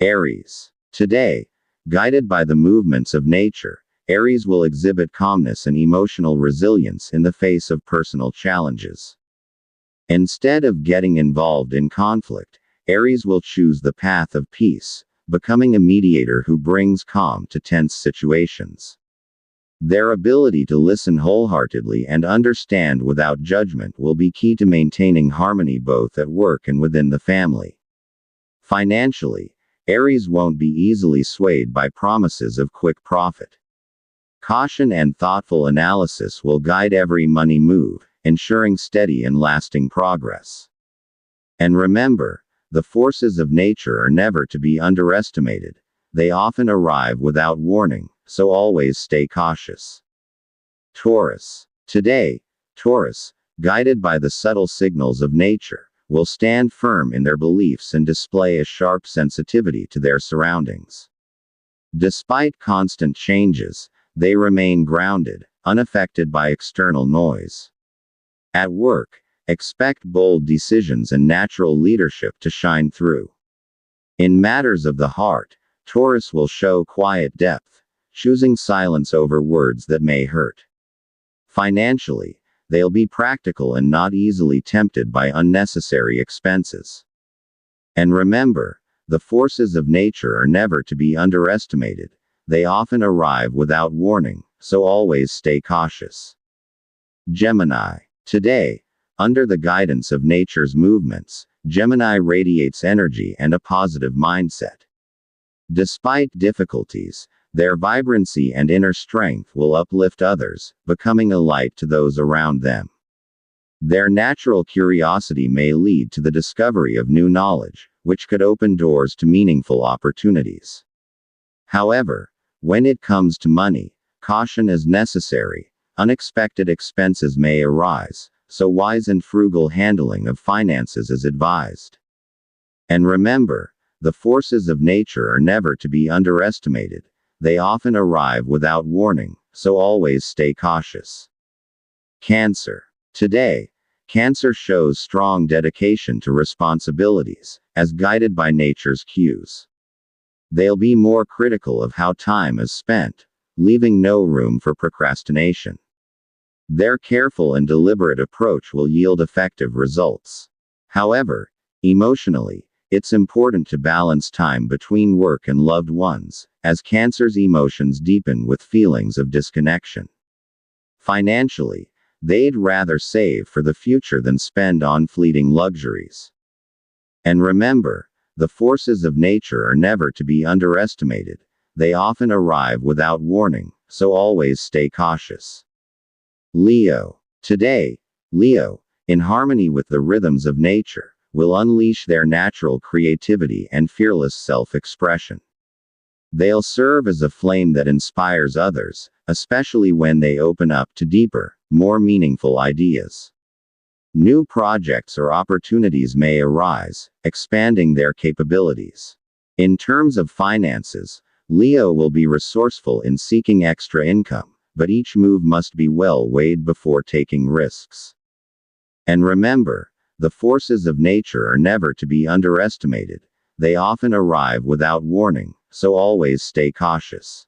Aries. Today, guided by the movements of nature, Aries will exhibit calmness and emotional resilience in the face of personal challenges. Instead of getting involved in conflict, Aries will choose the path of peace, becoming a mediator who brings calm to tense situations. Their ability to listen wholeheartedly and understand without judgment will be key to maintaining harmony both at work and within the family. Financially, Aries won't be easily swayed by promises of quick profit. Caution and thoughtful analysis will guide every money move, ensuring steady and lasting progress. And remember, the forces of nature are never to be underestimated. They often arrive without warning, so always stay cautious. Taurus. Today, Taurus, guided by the subtle signals of nature, will stand firm in their beliefs and display a sharp sensitivity to their surroundings. Despite constant changes, they remain grounded, unaffected by external noise. At work, expect bold decisions and natural leadership to shine through. In matters of the heart, Taurus will show quiet depth, choosing silence over words that may hurt. Financially, they'll be practical and not easily tempted by unnecessary expenses. And remember, the forces of nature are never to be underestimated. They often arrive without warning, so always stay cautious. Gemini. Today, under the guidance of nature's movements, Gemini radiates energy and a positive mindset. Despite difficulties, their vibrancy and inner strength will uplift others, becoming a light to those around them. Their natural curiosity may lead to the discovery of new knowledge, which could open doors to meaningful opportunities. However, when it comes to money, caution is necessary. Unexpected expenses may arise, so wise and frugal handling of finances is advised. And remember, the forces of nature are never to be underestimated. They often arrive without warning, so always stay cautious. Cancer. Today, Cancer shows strong dedication to responsibilities, as guided by nature's cues. They'll be more critical of how time is spent, leaving no room for procrastination. Their careful and deliberate approach will yield effective results. However, emotionally, it's important to balance time between work and loved ones, as Cancer's emotions deepen with feelings of disconnection. Financially, they'd rather save for the future than spend on fleeting luxuries. And remember, the forces of nature are never to be underestimated. They often arrive without warning, so always stay cautious. Leo. Today, Leo, in harmony with the rhythms of nature, will unleash their natural creativity and fearless self-expression. They'll serve as a flame that inspires others, especially when they open up to deeper, more meaningful ideas. New projects or opportunities may arise, expanding their capabilities. In terms of finances, Leo will be resourceful in seeking extra income, but each move must be well weighed before taking risks. And remember, the forces of nature are never to be underestimated. They often arrive without warning, so always stay cautious.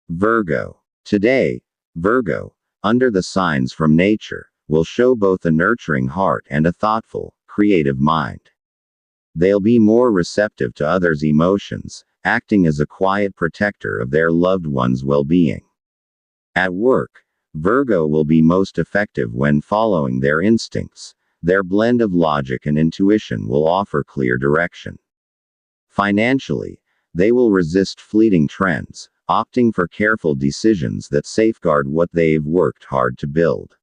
Virgo. Today, Virgo, under the signs from nature, will show both a nurturing heart and a thoughtful, creative mind. They'll be more receptive to others' emotions, acting as a quiet protector of their loved ones' well-being. At work, Virgo will be most effective when following their instincts. Their blend of logic and intuition will offer clear direction. Financially, they will resist fleeting trends, opting for careful decisions that safeguard what they've worked hard to build.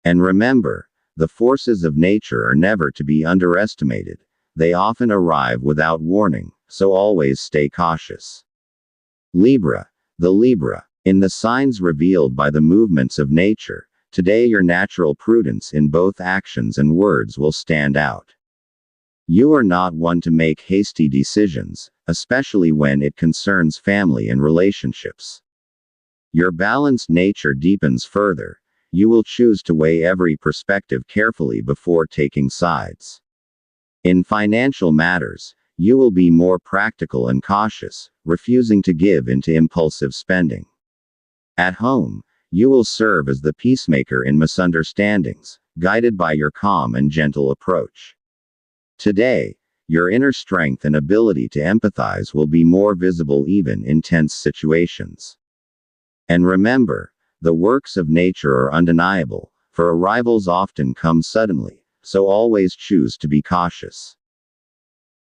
And remember, the forces of nature are never to be underestimated. They often arrive without warning, so always stay cautious. Libra. The Libra, in the signs revealed by the movements of nature, today your natural prudence in both actions and words will stand out. You are not one to make hasty decisions, especially when it concerns family and relationships. Your balanced nature deepens further. You will choose to weigh every perspective carefully before taking sides. In financial matters, you will be more practical and cautious, refusing to give in to impulsive spending. At home, you will serve as the peacemaker in misunderstandings, guided by your calm and gentle approach. Today, your inner strength and ability to empathize will be more visible even in tense situations. And remember, the works of nature are undeniable, for arrivals often come suddenly, so always choose to be cautious.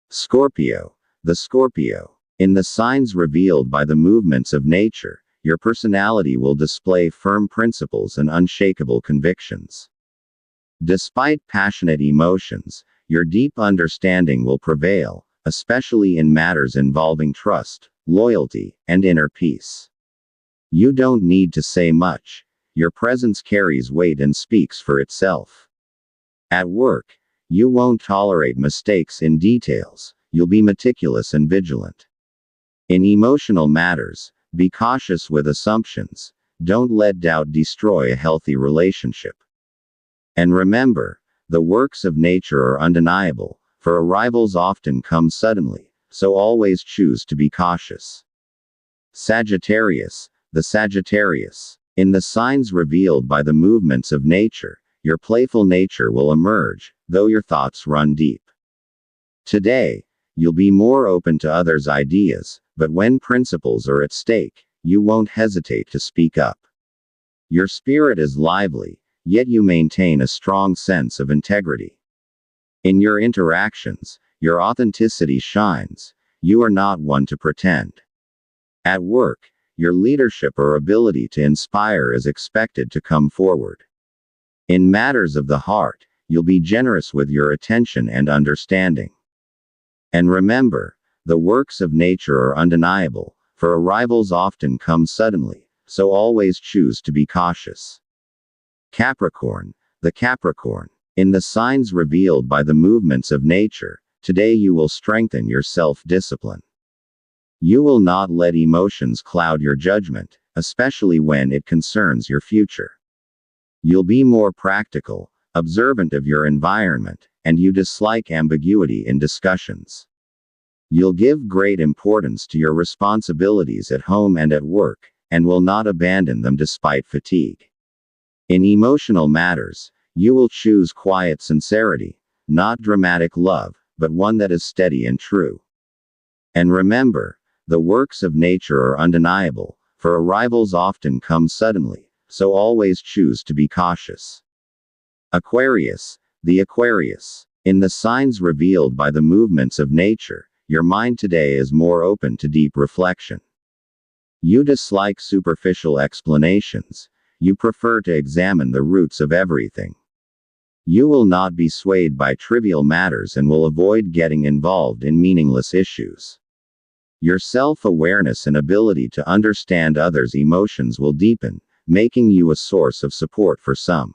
Scorpio. The Scorpio. In the signs revealed by the movements of nature, your personality will display firm principles and unshakable convictions. Despite passionate emotions, your deep understanding will prevail, especially in matters involving trust, loyalty, and inner peace. You don't need to say much. Your presence carries weight and speaks for itself. At work, you won't tolerate mistakes in details, you'll be meticulous and vigilant. In emotional matters, be cautious with assumptions, don't let doubt destroy a healthy relationship. And remember, the works of nature are undeniable, for arrivals often come suddenly, so always choose to be cautious. Sagittarius. The Sagittarius. In the signs revealed by the movements of nature, your playful nature will emerge, though your thoughts run deep. Today, you'll be more open to others' ideas, but when principles are at stake, you won't hesitate to speak up. Your spirit is lively, yet you maintain a strong sense of integrity. In your interactions, your authenticity shines, you are not one to pretend. At work, your leadership or ability to inspire is expected to come forward. In matters of the heart, you'll be generous with your attention and understanding. And remember, the works of nature are undeniable, for arrivals often come suddenly, so always choose to be cautious. Capricorn. The Capricorn. In the signs revealed by the movements of nature, today you will strengthen your self-discipline. You will not let emotions cloud your judgment, especially when it concerns your future. You'll be more practical, observant of your environment, and you dislike ambiguity in discussions. You'll give great importance to your responsibilities at home and at work, and will not abandon them despite fatigue. In emotional matters, you will choose quiet sincerity, not dramatic love, but one that is steady and true. And remember, the works of nature are undeniable, for arrivals often come suddenly, so always choose to be cautious. Aquarius. The Aquarius. In the signs revealed by the movements of nature, your mind today is more open to deep reflection. You dislike superficial explanations, you prefer to examine the roots of everything. You will not be swayed by trivial matters and will avoid getting involved in meaningless issues. Your self-awareness and ability to understand others' emotions will deepen, making you a source of support for some.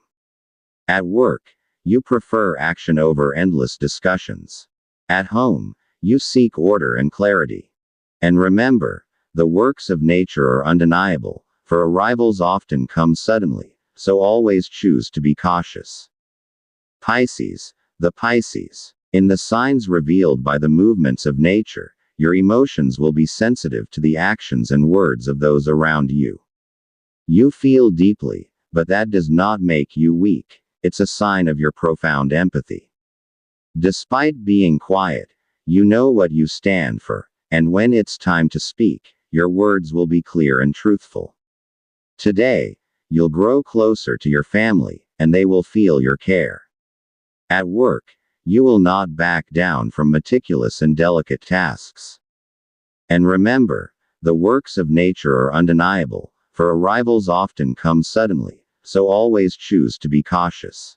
At work, you prefer action over endless discussions. At home, you seek order and clarity. And remember, the works of nature are undeniable, for arrivals often come suddenly, so always choose to be cautious. Pisces. The Pisces. In the signs revealed by the movements of nature, your emotions will be sensitive to the actions and words of those around you. You feel deeply, but that does not make you weak, it's a sign of your profound empathy. Despite being quiet, you know what you stand for, and when it's time to speak, your words will be clear and truthful. Today, you'll grow closer to your family, and they will feel your care. At work, you will not back down from meticulous and delicate tasks. And remember, the works of nature are undeniable, for arrivals often come suddenly, so always choose to be cautious.